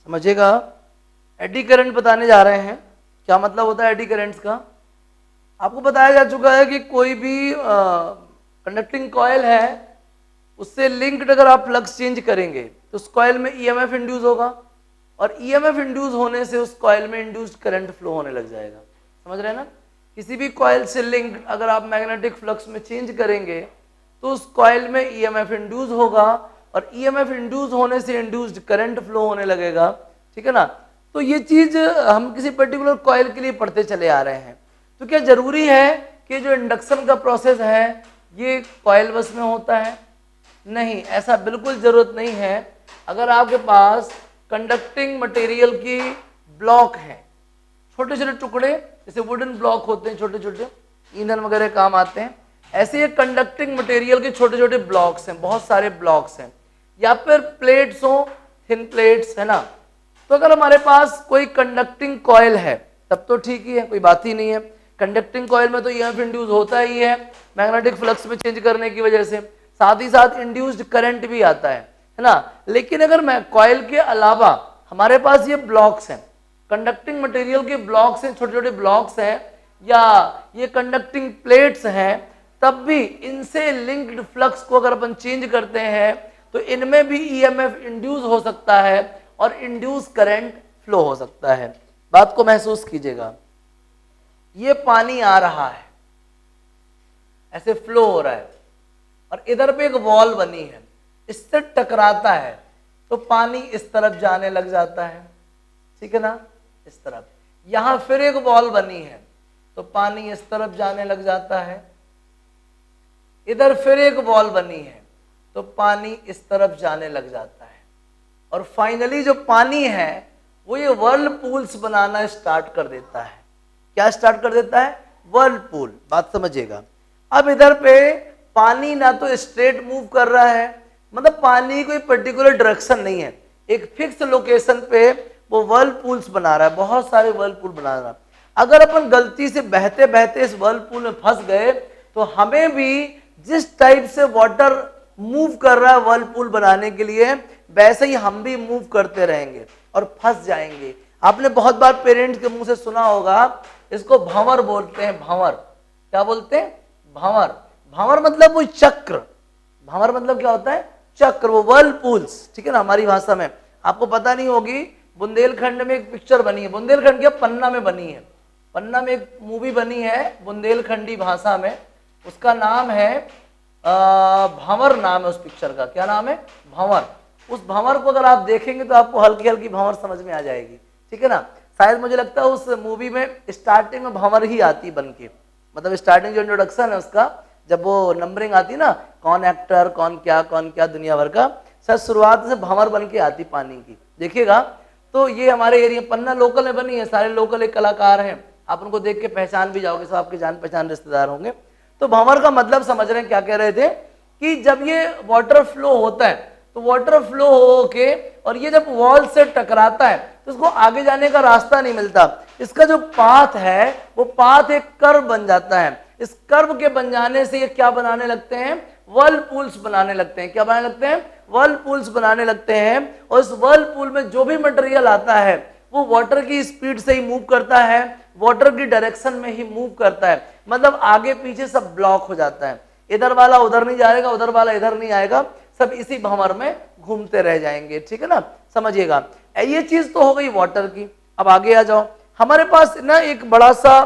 समझिएगा। Eddy current बताने जा रहे हैं। क्या मतलब होता है एडी करंट्स का? आपको बताया जा चुका है कि कोई भी कंडक्टिंग कॉइल है उससे लिंक्ड अगर आप फ्लक्स चेंज करेंगे तो उस कॉइल में ईएमएफ इंड्यूस होगा और ईएमएफ इंड्यूस होने से उस कॉइल में इंड्यूस्ड करंट फ्लो होने लग जाएगा। समझ रहे हैं ना? किसी भी कॉइल से लिंक्ड अगर आप मैग्नेटिक फ्लक्स में चेंज करेंगे तो उस कॉइल में ईएमएफ इंड्यूस होगा और ईएमएफ इंड्यूस होने से इंड्यूस्ड करंट फ्लो होने लगेगा। ठीक है ना? तो ये चीज हम किसी पर्टिकुलर कॉइल के लिए पढ़ते चले आ रहे हैं। तो क्या जरूरी है कि जो इंडक्शन का प्रोसेस है ये कॉइल बस में होता है? नहीं, ऐसा बिल्कुल जरूरत नहीं है। अगर आपके पास कंडक्टिंग मटेरियल की ब्लॉक है, छोटे छोटे टुकड़े, जैसे वुडन ब्लॉक होते हैं छोटे छोटे, ईंधन वगैरह काम आते हैं, ऐसे ये कंडक्टिंग मटेरियल के छोटे छोटे ब्लॉक्स हैं, बहुत सारे ब्लॉक्स हैं, या फिर प्लेट्स हो, थिन प्लेट्स, है ना। तो अगर हमारे पास कोई कंडक्टिंग कॉइल है तब तो ठीक ही है, कोई बात ही नहीं है। कंडक्टिंग कॉइल में तो ईएमएफ इंड्यूस होता ही है मैग्नेटिक फ्लक्स में चेंज करने की वजह से, साथ ही साथ इंड्यूस्ड करंट भी आता है ना। लेकिन अगर मैं कॉइल के अलावा हमारे पास ये ब्लॉक्स हैं, कंडक्टिंग मटेरियल के ब्लॉक्स हैं, छोटे छोटे ब्लॉक्स हैं, या ये कंडक्टिंग प्लेट्स हैं, तब भी इनसे लिंक्ड फ्लक्स को अगर अपन चेंज करते हैं तो इनमें भी ईएमएफ इंड्यूस हो सकता है और इंड्यूस करंट फ्लो हो सकता है। बात को महसूस कीजिएगा। ये पानी आ रहा है, ऐसे फ्लो हो रहा है और इधर पे एक वॉल बनी है, इससे टकराता है तो पानी इस तरफ जाने लग जाता है, ठीक है ना, इस तरफ। यहां फिर एक वॉल बनी है तो पानी इस तरफ जाने लग जाता है, इधर फिर एक वॉल बनी है तो पानी इस तरफ जाने लग जाता है, और फाइनली जो पानी है वो ये व्हर्लपूल्स बनाना स्टार्ट कर देता है। क्या स्टार्ट कर देता है? व्हर्लपूल। बात समझिएगा। अब इधर पे पानी ना तो स्ट्रेट मूव कर रहा है, मतलब पानी कोई पर्टिकुलर डायरेक्शन नहीं है, एक फिक्स लोकेशन पे वो व्हर्लपूल्स बना रहा है, बहुत सारे व्हर्लपूल बना रहा है। अगर अपन गलती से बहते बहते इस व्हर्लपूल में फंस गए तो हमें भी जिस टाइप से वाटर मूव कर रहा है व्हर्लपूल बनाने के लिए, वैसे ही हम भी मूव करते रहेंगे और फंस जाएंगे। आपने बहुत बार पेरेंट्स के मुंह से सुना होगा, इसको भंवर बोलते हैं, भंवर। क्या बोलते हैं? भंवर। भंवर मतलब वो चक्र। भंवर मतलब क्या होता है? चक्र, वो व्हर्लपूल्स, ठीक है ना, हमारी भाषा में। आपको पता नहीं होगी, बुंदेलखंड में एक पिक्चर बनी है, बुंदेलखंड क्या, पन्ना में बनी है, पन्ना में एक मूवी बनी है बुंदेलखंडी भाषा में, उसका नाम है भंवर, नाम है उस पिक्चर का। क्या नाम है? भंवर। उस भंवर को अगर आप देखेंगे तो आपको हल्की हल्की भंवर समझ में आ जाएगी, ठीक है ना। शायद मुझे लगता है उस मूवी में स्टार्टिंग में भंवर ही आती बन के, मतलब स्टार्टिंग जो इंट्रोडक्शन है उसका, जब वो नंबरिंग आती ना, कौन एक्टर, कौन क्या दुनिया भर का, शायद शुरुआत से भंवर बन के आती पानी की, देखिएगा। तो ये हमारे एरिया पन्ना लोकल में बनी है, सारे लोकल एक कलाकार हैं, आप उनको देख के पहचान भी जाओगे, सब आपके जान पहचान रिश्तेदार होंगे। तो भंवर का मतलब समझ रहे हैं क्या कह रहे थे, कि जब ये वाटर फ्लो होता है तो वाटर फ्लो होके और ये जब वॉल से टकराता है तो इसको आगे जाने का रास्ता नहीं मिलता, इसका जो पाथ है वो पाथ एक कर्व बन जाता है। इस कर्व के बन जाने से ये क्या बनाने लगते हैं? व्हर्लपूल्स बनाने लगते हैं। क्या बनाने लगते हैं? व्हर्लपूल्स बनाने लगते हैं। और इस व्हर्लपूल में जो भी मटेरियल आता है वो वाटर की स्पीड से ही मूव करता है, वाटर की डायरेक्शन में ही मूव करता है, मतलब आगे पीछे सब ब्लॉक हो जाता है, इधर वाला उधर नहीं जाएगा, उधर वाला इधर नहीं आएगा, सब इसी भंवर में घूमते रह जाएंगे, ठीक है ना, समझिएगा। ये चीज तो हो गई वाटर की। अब आगे आ जाओ, हमारे पास ना एक बड़ा सा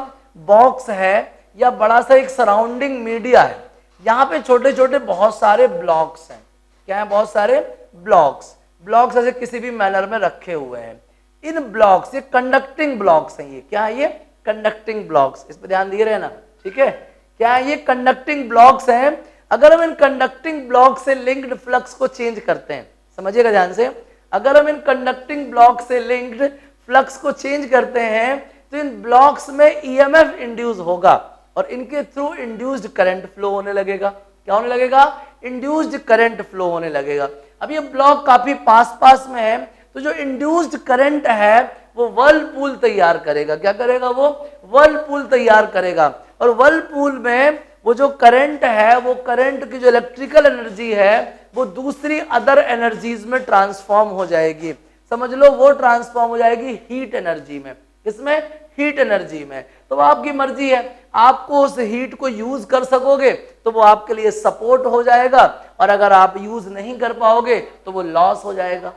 बॉक्स है या बड़ा सा एक सराउंडिंग मीडिया है, यहाँ पे छोटे छोटे बहुत सारे ब्लॉक्स हैं। क्या है? बहुत सारे ब्लॉक्स। ब्लॉक्स ऐसे किसी भी मैनर में रखे हुए हैं। इन ब्लॉक्स, ये कंडक्टिंग ब्लॉक्स हैं। ये क्या है? ये कंडक्टिंग ब्लॉक्स, इस पर ध्यान दिए रहे ना, ठीक है। क्या है? ये कंडक्टिंग ब्लॉक्स हैं। अगर हम इन कंडक्टिंग ब्लॉक से लिंक्ड फ्लक्स को चेंज करते हैं, समझिएगा ध्यान से, अगर हम इन कंडक्टिंग ब्लॉक से लिंक्ड फ्लक्स को चेंज करते हैं तो इन ब्लॉक्स में ईएमएफ इंड्यूस होगा और इनके थ्रू इंड्यूस्ड करंट फ्लो होने लगेगा। क्या होने लगेगा? इंड्यूस्ड करंट फ्लो होने लगेगा। अब ये ब्लॉक काफी पास पास में है तो जो इंड्यूस्ड करंट है वो व्हर्लपूल तैयार करेगा। क्या करेगा? वो व्हर्लपूल तैयार करेगा। और व्हर्लपूल में वो जो करंट है, वो करंट की जो इलेक्ट्रिकल एनर्जी है वो दूसरी अदर एनर्जीज में ट्रांसफॉर्म हो जाएगी। समझ लो वो ट्रांसफॉर्म हो जाएगी हीट एनर्जी में। इसमें हीट एनर्जी में। तो वो आपकी मर्जी है, आपको उस हीट को यूज कर सकोगे तो वो आपके लिए सपोर्ट हो जाएगा, और अगर आप यूज नहीं कर पाओगे तो वो लॉस हो जाएगा।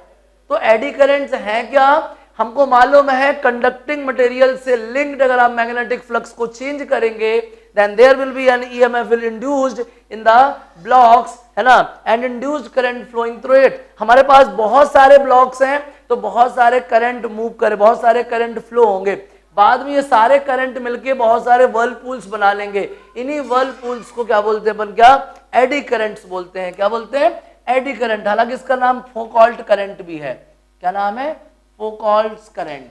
तो एडी करेंट्स हैं क्या? हमको मालूम है कंडक्टिंग मटेरियल से लिंक्ड अगर आप मैग्नेटिक फ्लक्स को चेंज करेंगे then there will be an EMF will induced in the blocks, है ना, and induced current flowing through it। हमारे पास बहुत सारे ब्लॉक्स हैं तो बहुत सारे करंट मूव करे, बहुत सारे करंट फ्लो होंगे, बाद में ये सारे करंट मिलके बहुत सारे वर्लपूल्स बना लेंगे। इन्हीं वर्लपूल्स को क्या बोलते हैं अपन? क्या एडी करंट्स बोलते हैं। क्या बोलते हैं? Eddy current. हालांकि इसका नाम फोकॉल्ट करंट भी है। क्या नाम है? फोकॉल्ट करंट।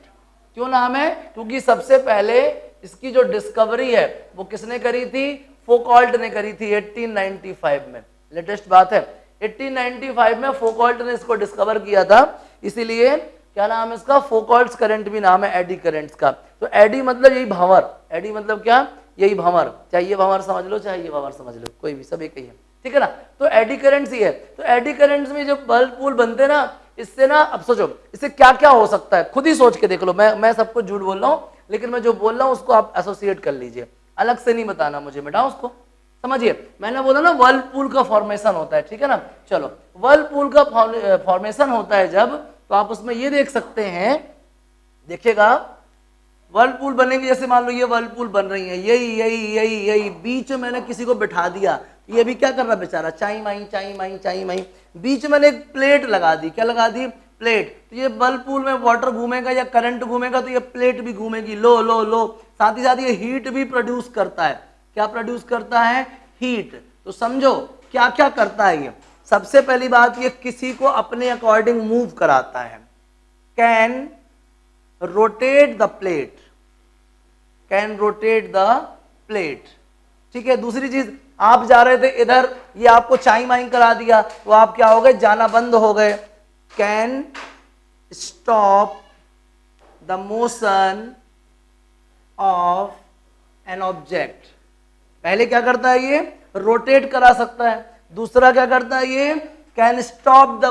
क्यों नाम है? क्योंकि सबसे पहले इसकी जो डिस्कवरी है वो किसने करी थी? फोकॉल्ट ने करी थी 1895 में। लेटेस्ट बात है, 1895 में फोकॉल्ट ने इसको डिस्कवर किया था, इसीलिए क्या नाम है इसका? फोकॉल्ट करंट भी नाम है एडी करंट्स का। तो एडी मतलब यही भंवर, एडी मतलब क्या? यही भंवर। चाहे ये भंवर समझ लो चाहे ये भंवर समझ लो, कोई भी, सब एक ही है, ठीक है ना। तो एडी करंट्स ही है। तो एडी करंट्स में जो वर्लपूल बनते हैं ना, इससे ना, अब सोचो इससे क्या क्या हो सकता है, खुद ही सोच के देख लो। मैं सबको झूठ बोल रहा हूँ, लेकिन मैं जो बोल रहा हूँ उसको आप एसोसिएट कर लीजिए, अलग से नहीं बताना मुझे बेटा उसको, समझिए। मैंने बोला ना वर्लपूल का फॉर्मेशन होता है, ठीक है ना। चलो, वर्लपूल का फॉर्मेशन होता है जब, तो आप उसमें ये देख सकते हैं, देखिएगा वर्लपूल बनेंगे। जैसे मान लो ये वर्लपूल बन रही है, यही यही यही यही, बीच में मैंने किसी को बिठा दिया, ये भी क्या कर रहा बेचारा? चाई माई चाई माई चाई माई। बीच में मैंने एक प्लेट लगा दी। क्या लगा दी? प्लेट। तो ये वर्लपूल में वाटर घूमेगा या करंट घूमेगा तो ये प्लेट भी घूमेगी, लो लो लो। साथ ही साथ ये हीट भी प्रोड्यूस करता है। क्या प्रोड्यूस करता है? हीट। तो समझो क्या क्या करता है ये। सबसे पहली बात, ये किसी को अपने अकॉर्डिंग मूव कराता है। Can rotate the plate, can rotate the plate, ठीक है। दूसरी चीज, आप जा रहे थे इधर, ये आपको चाई माई करा दिया, तो आप क्या हो गए? जाना बंद हो गए। Can stop the motion of an object. पहले क्या करता है? ये रोटेट करा सकता है। दूसरा क्या करता है? ये can stop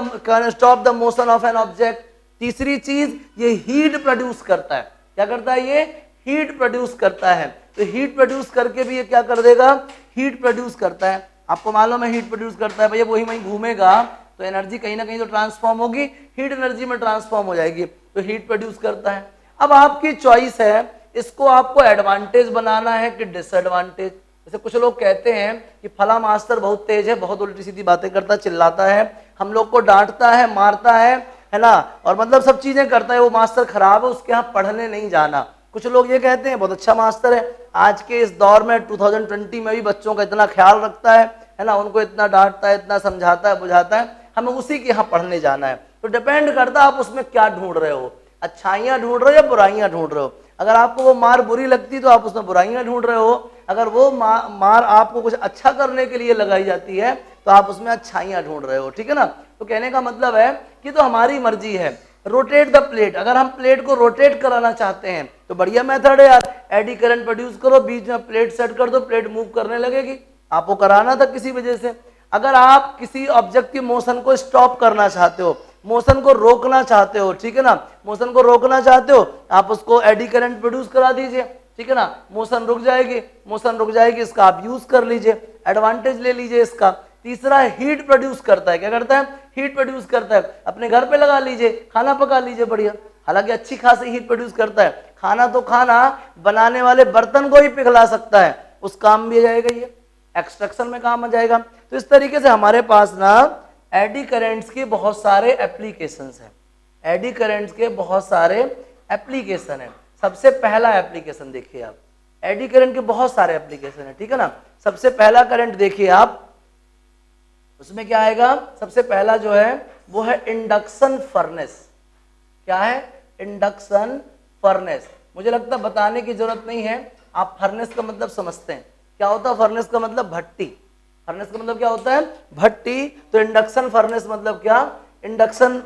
the motion of an object. तीसरी चीज, ये हीट प्रोड्यूस करता है। क्या करता है? ये हीट प्रोड्यूस करता है। तो हीट प्रोड्यूस करके भी ये क्या कर देगा? हीट प्रोड्यूस करता है। आपको मालूम है हीट प्रोड्यूस करता है, भैया वही वहीं घूमेगा तो एनर्जी कहीं ना कहीं तो ट्रांसफॉर्म होगी, हीट एनर्जी में ट्रांसफॉर्म हो जाएगी, तो हीट प्रोड्यूस करता है। अब आपकी चॉइस है, इसको आपको एडवांटेज बनाना है कि डिसएडवांटेज। जैसे कुछ लोग कहते हैं कि फला मास्टर बहुत तेज है, बहुत उल्टी सीधी बातें करता, चिल्लाता है, हम लोग को डांटता है, मारता है ना, और मतलब सब चीजें करता है, वो मास्टर खराब है, उसके यहाँ पढ़ने नहीं जाना। कुछ लोग ये कहते हैं बहुत अच्छा मास्टर है, आज के इस दौर में 2020 में भी बच्चों का इतना ख्याल रखता है ना, उनको इतना डांटता है, इतना समझाता है, बुझाता है, हमें उसी के यहाँ पढ़ने जाना है। तो डिपेंड करता है आप उसमें क्या ढूंढ रहे हो, अच्छाइयाँ ढूंढ रहे हो या बुराइयाँ ढूंढ रहे हो। अगर आपको वो मार बुरी लगती तो आप उसमें बुराइयाँ ढूंढ रहे हो, अगर वो मार आपको कुछ अच्छा करने के लिए लगाई जाती है तो आप उसमें अच्छाइयाँ ढूंढ रहे हो, ठीक है ना। तो कहने का मतलब है कि तो हमारी मर्जी है। रोटेट द प्लेट, अगर हम प्लेट को रोटेट कराना चाहते हैं तो बढ़िया मेथड है यार, एडी करंट प्रोड्यूस करो, बीच में प्लेट सेट कर दो, प्लेट मूव करने लगेगी। आपको कराना था किसी वजह से। अगर आप किसी ऑब्जेक्ट की मोशन को स्टॉप करना चाहते हो, मोशन को रोकना चाहते हो, ठीक है ना, मोशन को रोकना चाहते हो, आप उसको एडी करंट प्रोड्यूस करा दीजिए, ठीक है ना, मोशन रुक जाएगी, मोशन रुक जाएगी, इसका आप यूज कर लीजिए, एडवांटेज ले लीजिए इसका। तीसरा हीट प्रोड्यूस करता है, क्या करता है? हीट प्रोड्यूस करता है। अपने घर पे लगा लीजिए, खाना पका लीजिए बढ़िया, हालांकि अच्छी खासी हीट प्रोड्यूस करता है। खाना तो खाना बनाने वाले बर्तन को ही पिघला सकता है, उस काम भी आ जाएगा, ये एक्सट्रैक्शन में काम आ जाएगा। तो इस तरीके से हमारे पास ना एडी करेंट्स के बहुत सारे एप्लीकेशंस हैं, एडी करेंट्स के बहुत सारे एप्लीकेशन हैं। सबसे पहला एप्लीकेशन देखिए आप, एडी करंट के बहुत सारे एप्लीकेशन है, ठीक है ना। सबसे पहला करंट देखिए आप, उसमें क्या आएगा? सबसे पहला जो है वो है इंडक्शन फर्नेस। क्या है? Induction furnace. मुझे लगता है बताने की जरूरत नहीं है, आप फर्नेस का मतलब समझते हैं। क्या होता है फर्नेस का मतलब? भट्टी। फर्नेस का मतलब क्या होता है? भट्टी। तो इंडक्शन फर्नेस मतलब क्या? इंडक्शन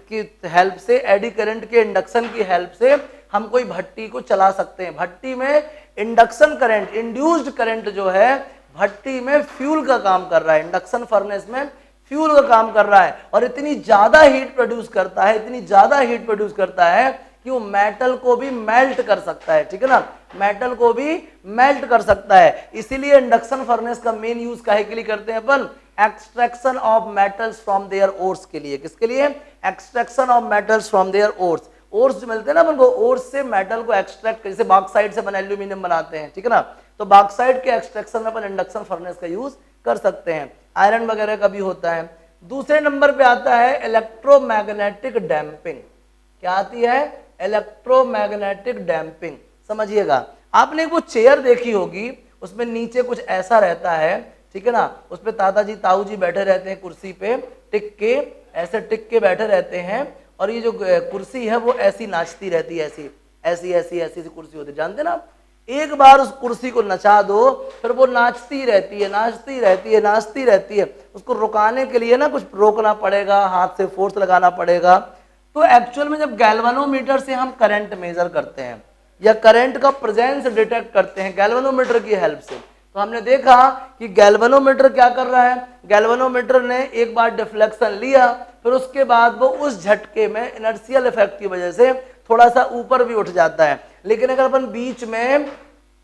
की हेल्प से, एडी करंट के इंडक्शन की हेल्प से हम कोई भट्टी को चला सकते हैं। भट्टी में इंडक्शन करंट, इंड्यूस्ड करंट जो है भट्टी में फ्यूल का काम कर रहा है। इंडक्शन फर्नेस में फ्यूल का काम कर रहा है और इतनी ज्यादा हीट प्रोड्यूस करता है, इतनी ज्यादा हीट प्रोड्यूस करता है कि वो मेटल को भी मेल्ट कर सकता है, ठीक है ना, मेटल को भी मेल्ट कर सकता है। इसीलिए इंडक्शन फर्नेस का मेन यूज काहे के लिए करते हैं अपन, extraction of metals from their ores के लिए। किसके लिए, extraction of metals from their ores. Ores जो मिलते हैं ना अपन को, ओर्स से मेटल को एक्सट्रैक्ट, जैसे बॉक्साइट से अपन एल्यूमिनियम बनाते हैं, ठीक है ना, तो बॉक्साइट के एक्सट्रैक्शन में अपन इंडक्शन फर्नेस का यूज कर सकते हैं। आयरन वगैरह का भी होता है। दूसरे नंबर पे आता है इलेक्ट्रोमैग्नेटिक डैम्पिंग। क्या आती है, इलेक्ट्रोमैग्नेटिक डैम्पिंग। समझिएगा, आपने वो चेयर देखी होगी, उसमें नीचे कुछ ऐसा रहता है, ठीक है ना, उस पे दादाजी ताऊ जी बैठे रहते हैं कुर्सी पे टिक के, ऐसे टिक के बैठे रहते हैं और ये जो कुर्सी है वो ऐसी नाचती रहती है, ऐसी ऐसी ऐसी ऐसी सी कुर्सी होती है, जानते ना। एक बार उस कुर्सी को नचा दो फिर वो नाचती रहती है, नाचती रहती है, नाचती रहती है। उसको रुकाने के लिए ना कुछ रोकना पड़ेगा, हाथ से फोर्स लगाना पड़ेगा। तो एक्चुअल में जब गैल्वेनोमीटर से हम करंट मेजर करते हैं या करंट का प्रेजेंस डिटेक्ट करते हैं गैल्वेनोमीटर की हेल्प से, तो हमने देखा कि गैल्वेनोमीटर क्या कर रहा है, गैल्वेनोमीटर ने एक बार डिफ्लेक्शन लिया, फिर उसके बाद वो उस झटके में इनर्शियल इफेक्ट की वजह से थोड़ा सा ऊपर भी उठ जाता है। लेकिन अगर अपन बीच में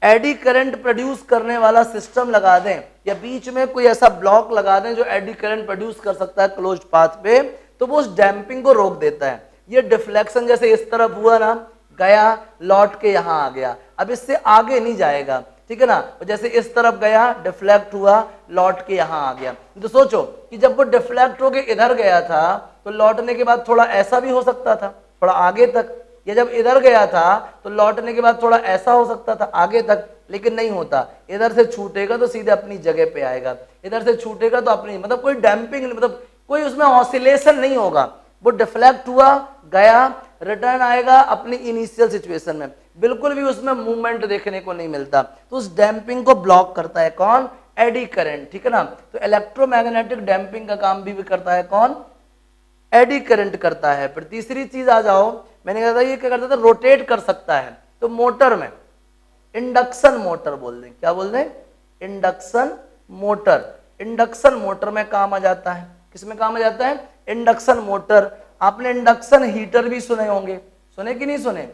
एडी करंट प्रोड्यूस करने वाला सिस्टम लगा दें या बीच में कोई ऐसा ब्लॉक लगा दें जो एडी करंट प्रोड्यूस कर सकता है क्लोज्ड पाथ पे, तो वो उस डैम्पिंग को रोक देता है। ये डिफ्लेक्शन जैसे इस तरफ हुआ ना, गया लौट के यहाँ आ गया, अब इससे आगे नहीं जाएगा, ठीक है ना। जैसे इस तरफ गया, डिफ्लेक्ट हुआ, लौट के यहाँ आ गया। तो सोचो कि जब वो डिफ्लेक्ट होके इधर गया था तो लौटने के बाद थोड़ा ऐसा भी हो सकता था, थोड़ा आगे तक, या जब इधर गया था तो लौटने के बाद थोड़ा ऐसा हो सकता था आगे तक, लेकिन नहीं होता। इधर से छूटेगा तो सीधे अपनी जगह पे आएगा, इधर से छूटेगा तो अपनी, मतलब कोई डैम्पिंग, मतलब कोई उसमें ऑसिलेशन नहीं होगा। वो डिफ्लेक्ट हुआ, गया, रिटर्न आएगा अपनी इनिशियल सिचुएशन में, बिल्कुल भी उसमें मूवमेंट देखने को नहीं मिलता। तो उस डैम्पिंग को ब्लॉक करता है कौन, एडी करंट, ठीक है ना। तो इलेक्ट्रोमैग्नेटिक डैम्पिंग का काम भी करता है कौन, एडी करंट करता है। फिर तीसरी चीज आ जाओ, मैंने कहा था ये क्या करता था, रोटेट कर सकता है। तो मोटर में इंडक्शन मोटर बोल दें, क्या बोल दें, इंडक्शन मोटर। इंडक्शन मोटर में काम आ जाता है, किसमें काम आ जाता है, इंडक्शन मोटर। आपने इंडक्शन हीटर भी सुने होंगे, सुने कि नहीं सुने,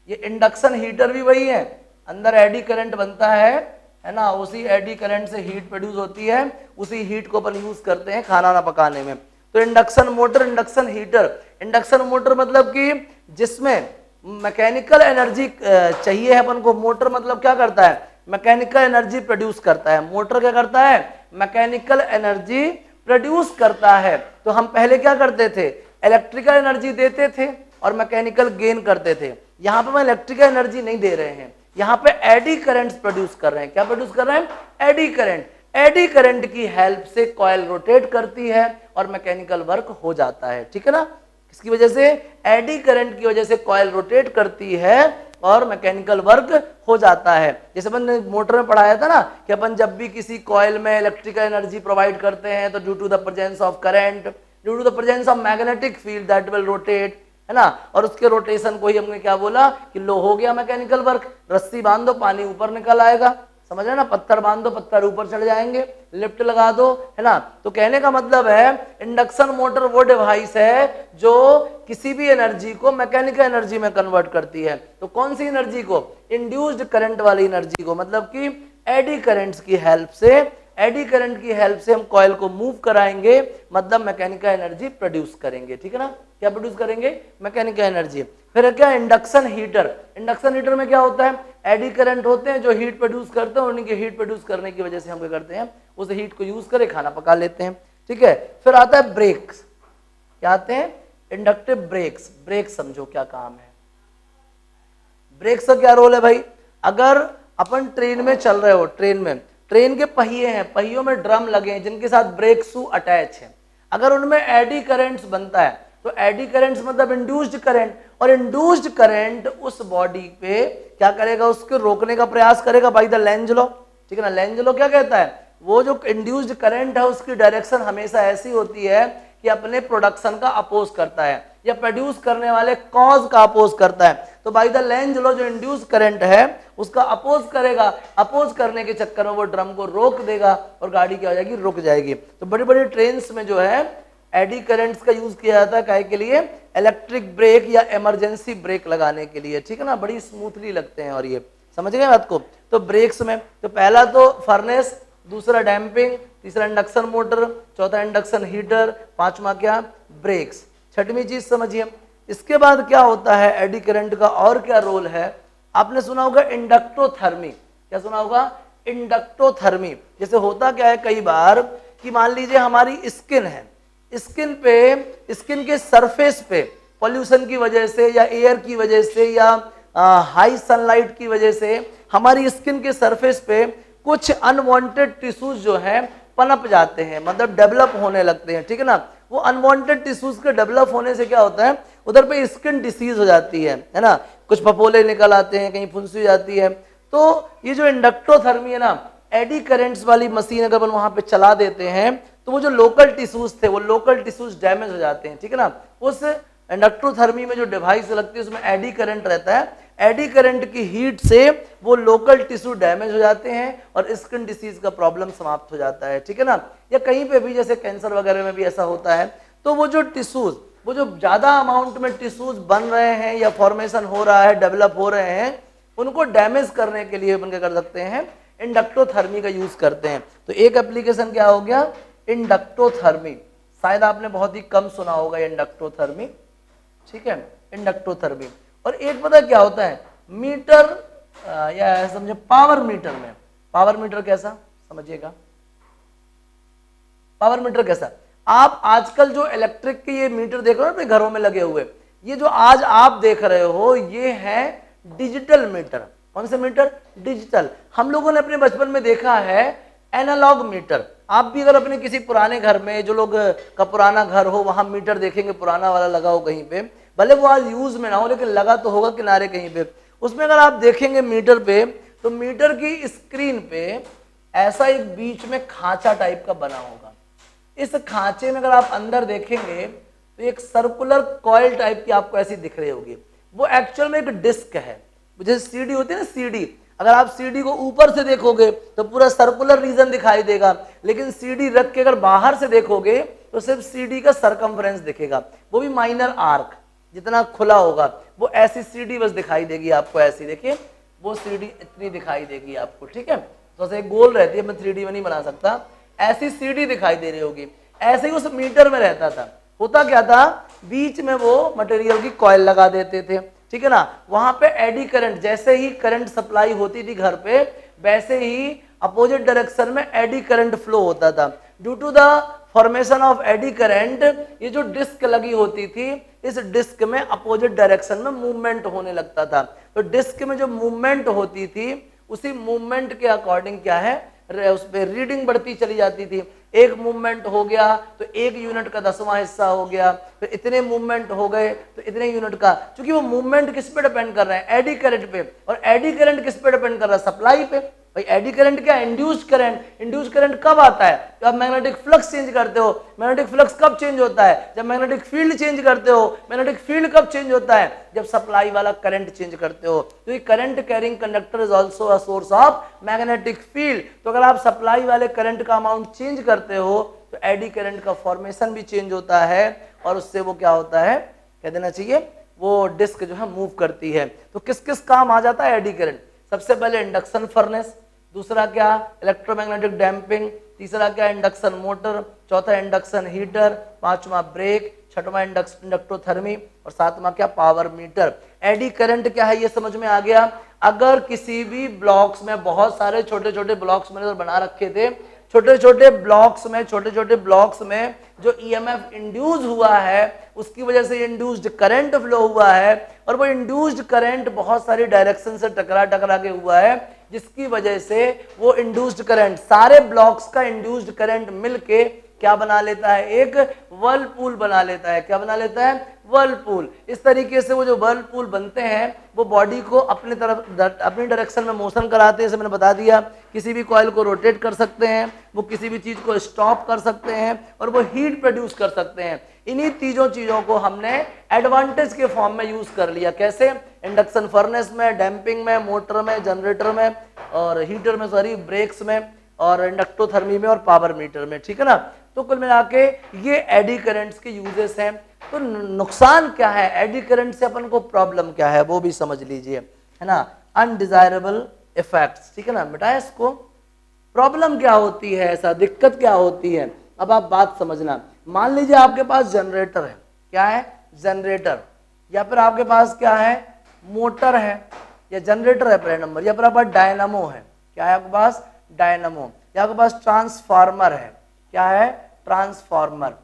ये इंडक्शन हीटर भी वही है, अंदर एडी करंट बनता है ना, उसी एडी करंट से हीट प्रोड्यूस होती है, उसी हीट को अपन यूज करते हैं खाना ना पकाने में। तो induction motor, induction heater. Induction motor मतलब कि जिसमें मैकेनिकल एनर्जी चाहिए है अपन को। मोटर मतलब क्या करता है, मैकेनिकल एनर्जी प्रोड्यूस करता है। मोटर क्या करता है, मैकेनिकल एनर्जी प्रोड्यूस करता है। तो हम पहले क्या करते थे, इलेक्ट्रिकल एनर्जी देते थे और मैकेनिकल गेन करते थे। यहाँ पे हम इलेक्ट्रिकल एनर्जी नहीं दे रहे हैं, यहाँ पे एडी करंट्स प्रोड्यूस कर रहे हैं। क्या प्रोड्यूस कर रहे हैं, एडी करंट। एडी करंट की हेल्प से कॉइल रोटेट करती है और मैकेनिकल वर्क हो जाता है, ठीक है ना। किसकी वजह से, एडी करंट की वजह से कॉइल रोटेट करती है और मैकेनिकल वर्क हो जाता है। जैसे अपन ने मोटर में पढ़ाया था ना कि अपन जब भी किसी कॉइल में इलेक्ट्रिकल एनर्जी प्रोवाइड करते हैं तो due to the presence of current, due to the presence of magnetic field that will rotate, है ना। और उसके रोटेशन को ही हमने क्या बोला कि लो हो गया मैकेनिकल वर्क। रस्सी बांध दो पानी ऊपर निकल आएगा, समझ रहे ना, पत्थर बांध दो पत्थर ऊपर चढ़ जाएंगे, लिफ्ट लगा दो, है ना। तो कहने का मतलब है इंडक्शन मोटर वो डिवाइस है जो किसी भी एनर्जी को मैकेनिकल एनर्जी में कन्वर्ट करती है। तो कौन सी एनर्जी को, इंड्यूस्ड करंट वाली एनर्जी को, मतलब कि एडी करंट्स की हेल्प से, एडी करंट की हेल्प से हम कॉइल को मूव कराएंगे, मतलब मैकेनिकल एनर्जी प्रोड्यूस करेंगे, ठीक है ना। क्या प्रोड्यूस करेंगे, मैकेनिकल एनर्जी। फिर क्या, इंडक्शन हीटर। इंडक्शन हीटर में क्या होता है, एडी करंट होते हैं जो हीट प्रोड्यूस करते हैं, उनकी हीट प्रोड्यूस करने की वजह से हम क्या करते हैं, उस हीट को यूज करके खाना पका लेते हैं, ठीक है। फिर आता है ब्रेक्स। क्या आते हैं, इंडक्टिव ब्रेक्स। ब्रेक समझो क्या काम है, ब्रेक्स का क्या रोल है भाई। अगर अपन ट्रेन में चल रहे हो, ट्रेन में, ट्रेन के पहिए हैं, पहियों में ड्रम लगे हैं जिनके साथ ब्रेक शू अटैच है। अगर उनमें एडी करंट्स बनता है तो एडी करंट्स मतलब इंड्यूस्ड करंट, और इंड्यूस्ड करंट उस बॉडी पे क्या करेगा, उसको रोकने का प्रयास करेगा बाय द लेंज लॉ, ठीक है ना। लेंज लॉ क्या कहता है, वो जो इंड्यूस्ड करंट है उसकी डायरेक्शन हमेशा ऐसी होती है कि अपने प्रोडक्शन का अपोज करता है या प्रोड्यूस करने वाले कॉज का अपोज करता है। तो बाय द लेंज लॉ जो इंड्यूस करंट है उसका अपोज करेगा, अपोज करने के चक्कर में वो ड्रम को रोक देगा और गाड़ी क्या हो जाएगी, रुक जाएगी। तो बड़ी बड़ी ट्रेन्स में जो है एडी करंट्स का यूज किया जाता है काहे के लिए, इलेक्ट्रिक ब्रेक या इमरजेंसी ब्रेक लगाने के लिए, ठीक है ना, बड़ी स्मूथली लगते हैं। और ये समझ गए बात को। तो ब्रेक्स में तो पहला तो फर्नेस, दूसरा डैम्पिंग, तीसरा इंडक्शन मोटर, चौथा इंडक्शन हीटर, पांचवा क्या, ब्रेक्स। छठवीं चीज समझिए, इसके बाद क्या होता है एडी करंट का और क्या रोल है। आपने सुना होगा इंडक्टोथर्मी, क्या सुना होगा, इंडक्टोथर्मी। जैसे होता क्या है कई बार कि मान लीजिए हमारी स्किन है, स्किन पे, स्किन के सरफेस पे पॉल्यूशन की वजह से या एयर की वजह से या हाई सनलाइट की वजह से हमारी स्किन के सरफेस पे कुछ अनवांटेड टिश्यूज जो है पनप जाते हैं, मतलब डेवलप होने लगते हैं, ठीक है ना। वो अनवांटेड टिश्यूज के डेवलप होने से क्या होता है, उधर पे स्किन डिसीज हो जाती है ना, कुछ फफोले निकल आते हैं, कहीं फुंसी हो जाती है। तो ये जो इंडक्टोथर्मी है ना, एडी करेंट्स वाली मशीन अगर वहां पे चला देते हैं तो वो जो लोकल टिश्यूज थे वो लोकल टिश्यूज डैमेज हो जाते हैं, ठीक है ना। उस इंडक्टोथर्मी में जो डिवाइस लगती है उसमें एडी करंट रहता है, एडी करंट की हीट से वो लोकल टिश्यू डैमेज हो जाते हैं और स्किन डिसीज का प्रॉब्लम समाप्त हो जाता है, ठीक है ना। या कहीं पे भी जैसे कैंसर वगैरह में भी ऐसा होता है। तो वो जो टिश्यूज, वो जो ज्यादा अमाउंट में टिश्यूज बन रहे हैं या फॉर्मेशन हो रहा है, डेवलप हो रहे हैं, उनको डैमेज करने के लिए अपन क्या कर सकते हैं, इंडक्टोथर्मी का यूज करते हैं। तो एक एप्लीकेशन क्या हो गया, इंडक्टोथर्मी। शायद आपने बहुत ही कम सुना होगा इंडक्टोथर्मी, ठीक है, इंडक्टोथर्मी। और एक पता क्या होता है, मीटर या समझे पावर मीटर में, पावर मीटर कैसा समझिएगा, पावर मीटर कैसा, आप आजकल जो इलेक्ट्रिक के ये मीटर देख रहे हो अपने घरों में लगे हुए, ये जो आज आप देख रहे हो ये है डिजिटल मीटर। कौन से मीटर, डिजिटल। हम लोगों ने अपने बचपन में देखा है एनालॉग मीटर। आप भी अगर अपने किसी पुराने घर में, जो लोग का पुराना घर हो वहां मीटर देखेंगे पुराना वाला लगा हो कहीं पे, भले वो आज यूज में ना हो लेकिन लगा तो होगा किनारे कहीं पे। उसमें अगर आप देखेंगे मीटर पे, तो मीटर की स्क्रीन पे ऐसा एक बीच में खांचा टाइप का बना होगा। इस खांचे में अगर आप अंदर देखेंगे तो एक सर्कुलर कॉइल टाइप की आपको ऐसी दिख रही होगी। वो एक्चुअल में एक डिस्क है, जैसे सीडी होती है ना, सीडी। अगर आप सीडी को ऊपर से देखोगे तो पूरा सर्कुलर रीजन दिखाई देगा, लेकिन सीडी रख के अगर बाहर से देखोगे तो सिर्फ सीडी का सरकमफ्रेंस दिखेगा, वो भी माइनर आर्क जितना खुला होगा। वो ऐसी सीडी बस दिखाई देगी आपको, ऐसी देखिए वो सीडी इतनी दिखाई देगी आपको, ठीक है। तो ऐसे गोल रहती है, मैं 3D में नहीं बना सकता, ऐसी सीडी दिखाई दे रही होगी। ऐसे ही उस मीटर में रहता था। होता क्या था, बीच में वो मटेरियल की कॉइल लगा देते थे, ठीक है ना। वहां पे एडी करंट, जैसे ही करंट सप्लाई होती थी घर पे, वैसे ही अपोजिट डायरेक्शन में एडी करंट फ्लो होता था। Due to the formation of eddy current, ये जो डिस्क लगी होती थी, इस डिस्क में अपोजिट डायरेक्शन में मूवमेंट होने लगता था। तो डिस्क में जो मूवमेंट होती थी, उसी मूवमेंट के अकॉर्डिंग क्या है, उस पर रीडिंग बढ़ती चली जाती थी। एक मूवमेंट हो गया तो 1 यूनिट का 10वां हिस्सा हो गया, फिर इतने मूवमेंट हो गए तो इतने यूनिट का। क्योंकि वो मूवमेंट किस पे डिपेंड कर रहे हैं, एडी करंट पे। और एडी करंट किस पे डिपेंड कर रहा है, सप्लाई पे। भाई एडी करंट क्या, इंड्यूस्ड करंट। इंड्यूस्ड करंट कब आता है, जब आप मैग्नेटिक फ्लक्स चेंज करते हो। मैग्नेटिक फ्लक्स कब चेंज होता है, जब मैग्नेटिक फील्ड चेंज करते हो। मैग्नेटिक फील्ड कब चेंज होता है, जब सप्लाई वाला करंट चेंज करते हो। तो ये current carrying conductor is also a source of magnetic field. तो अगर आप सप्लाई वाले करंट का अमाउंट चेंज करते हो तो एडी करंट का फॉर्मेशन भी चेंज होता है, और उससे वो क्या होता है, कह देना चाहिए, वो डिस्क जो है मूव करती है। तो किस किस काम आ जाता है एडी करंट, सबसे पहले इंडक्शन फर्नेस, दूसरा क्या इलेक्ट्रोमैग्नेटिक डैम्पिंग, तीसरा क्या इंडक्शन मोटर, चौथा इंडक्शन हीटर, पांचवा ब्रेक, छठवां इंडक्टोथर्मी, और सातवां क्या पावर मीटर। एडी करंट क्या है ये समझ में आ गया। अगर किसी भी ब्लॉक्स में, बहुत सारे छोटे छोटे ब्लॉक्स मैंने बना रखे थे, छोटे छोटे ब्लॉक्स में जो ईएमएफ इंड्यूस हुआ है, उसकी वजह से इंड्यूस्ड करंट फ्लो हुआ है, और वो इंड्यूस्ड करंट बहुत सारी डायरेक्शन से टकरा के हुआ है, जिसकी वजह से वो इंड्यूस्ड करंट, सारे ब्लॉक्स का इंड्यूस्ड करंट मिलके क्या बना लेता है, एक वर्लपूल बना लेता है। क्या बना लेता है, वर्लपूल। इस तरीके से वो जो वर्लपूल बनते हैं वो बॉडी को अपनी तरफ अपनी डायरेक्शन में मोशन कराते हैं। जैसे मैंने बता दिया, किसी भी कॉइल को रोटेट कर सकते हैं, वो किसी भी चीज को स्टॉप कर सकते हैं और वो हीट प्रोड्यूस कर सकते हैं। इन्हीं चीजों को हमने एडवांटेज के फॉर्म में यूज कर लिया। कैसे, इंडक्शन फर्नेस में, डैम्पिंग में, मोटर में, जनरेटर में और हीटर में, सॉरी ब्रेक्स में और इंडक्टोथर्मी में और पावर मीटर में। ठीक है ना। तो कुल मिला के ये एडी करंट्स के यूजेस हैं। तो नुकसान क्या है एडी करंट से, अपन को प्रॉब्लम क्या है वो भी समझ लीजिए, है ना। अनडिजायरेबल इफेक्ट्स, ठीक है ना, मिटाए इसको। प्रॉब्लम क्या होती है, ऐसा दिक्कत क्या होती है, अब आप बात समझना। मान लीजिए आपके पास जनरेटर है, क्या है, जनरेटर, या फिर आपके पास क्या है, मोटर है, या जनरेटर है पहले नंबर, या फिर आपके पास डायनामो है, क्या है आपके पास, डायनामो, या आपके पास ट्रांसफार्मर है, क्या है, ट्रांसफार्मर।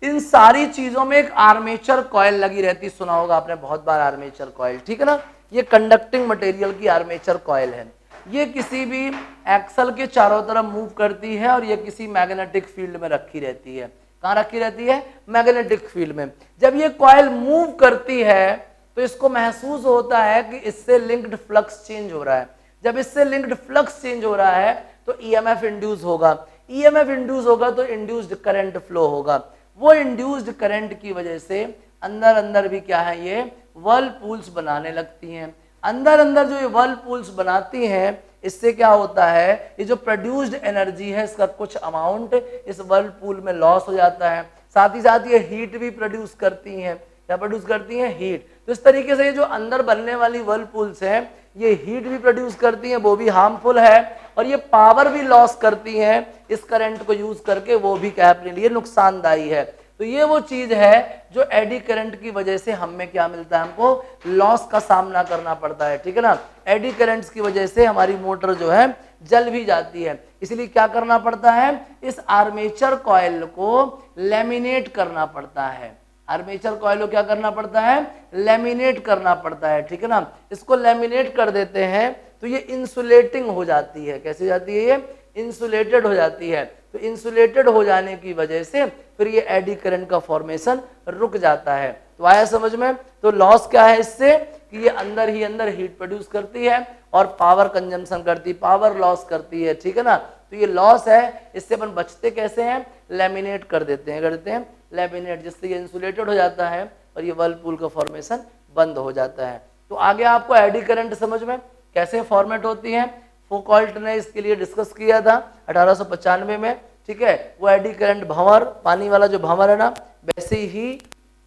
इन सारी चीजों में एक आर्मेचर कॉइल लगी रहती, सुना होगा आपने बहुत बार आर्मेचर कॉइल, ठीक है ना। ये कंडक्टिंग मटेरियल की आर्मेचर कॉइल है। ये किसी भी एक्सल के चारों तरफ मूव करती है और ये किसी मैग्नेटिक फील्ड में रखी रहती है। कहाँ रखी रहती है, मैग्नेटिक फील्ड में। जब ये कॉइल मूव करती है तो इसको महसूस होता है कि इससे लिंक्ड फ्लक्स चेंज हो रहा है। जब इससे लिंक्ड फ्लक्स चेंज हो रहा है तो ईएमएफ इंड्यूस होगा, ईएमएफ इंड्यूस होगा तो इंड्यूस्ड करंट फ्लो होगा। वो इंड्यूस्ड करंट की वजह से अंदर अंदर भी क्या है, ये वर्लपूल्स बनाने लगती हैं। अंदर अंदर जो ये वर्लपूल्स बनाती हैं, इससे क्या होता है, ये जो प्रोड्यूस्ड एनर्जी है इसका कुछ अमाउंट इस वर्लपूल में लॉस हो जाता है। साथ ही साथ ये हीट भी प्रोड्यूस करती हैं। क्या प्रोड्यूस करती हैं, हीट। तो इस तरीके से ये जो अंदर बनने वाली वर्लपूल्स हैं ये हीट भी प्रोड्यूस करती हैं, वो भी हार्मफुल है, और ये पावर भी लॉस करती हैं इस करंट को यूज करके, वो भी क्या अपने लिए नुकसानदायी है। तो ये वो चीज है जो एडी करंट की वजह से हमें क्या मिलता है, हमको लॉस का सामना करना पड़ता है, ठीक है ना। एडी करंट्स की वजह से हमारी मोटर जो है जल भी जाती है, इसलिए क्या करना पड़ता है, इस आर्मेचर कॉइल को लैमिनेट करना पड़ता है। आर्मेचर कॉइल को क्या करना पड़ता है, लैमिनेट करना पड़ता है, ठीक है ना। इसको लैमिनेट कर देते हैं तो ये इंसुलेटिंग हो जाती है। कैसे जाती है, ये इंसुलेटेड हो जाती है। तो इंसुलेटेड हो जाने की वजह से फिर ये एडी करंट का फॉर्मेशन रुक जाता है। तो आया समझ में। तो लॉस क्या है इससे, कि ये अंदर ही अंदर हीट प्रोड्यूस करती है और पावर कंजम्पशन करती, पावर लॉस करती है, ठीक है ना। तो ये लॉस है, इससे अपन बचते कैसे हैं, लैमिनेट कर देते हैं, लैमिनेट, जिससे ये इंसुलेटेड हो जाता है और ये वर्लपूल का फॉर्मेशन बंद हो जाता है। तो आगे आपको एडी करंट समझ में कैसे फॉर्मेट होती है, फौकॉल्ट ने इसके लिए डिस्कस किया था 1895 में, ठीक है। वो एडी करंट भंवर, पानी वाला जो भंवर है ना, वैसे ही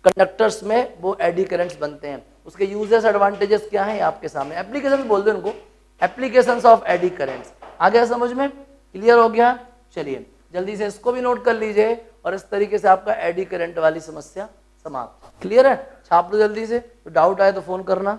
कंडक्टर्स में वो एडी करंट्स बनते हैं। उसके यूजेस एडवांटेजेस क्या हैं आपके सामने, एप्लीकेशंस बोल दो इनको, एप्लीकेशंस ऑफ एडी करंट्स। आ गया समझ में, क्लियर हो गया। चलिए जल्दी से इसको भी नोट कर लीजिए और इस तरीके से आपका एडी करंट वाली समस्या समाप्त। क्लियर है, छाप लो जल्दी से, तो डाउट आए तो फोन करना।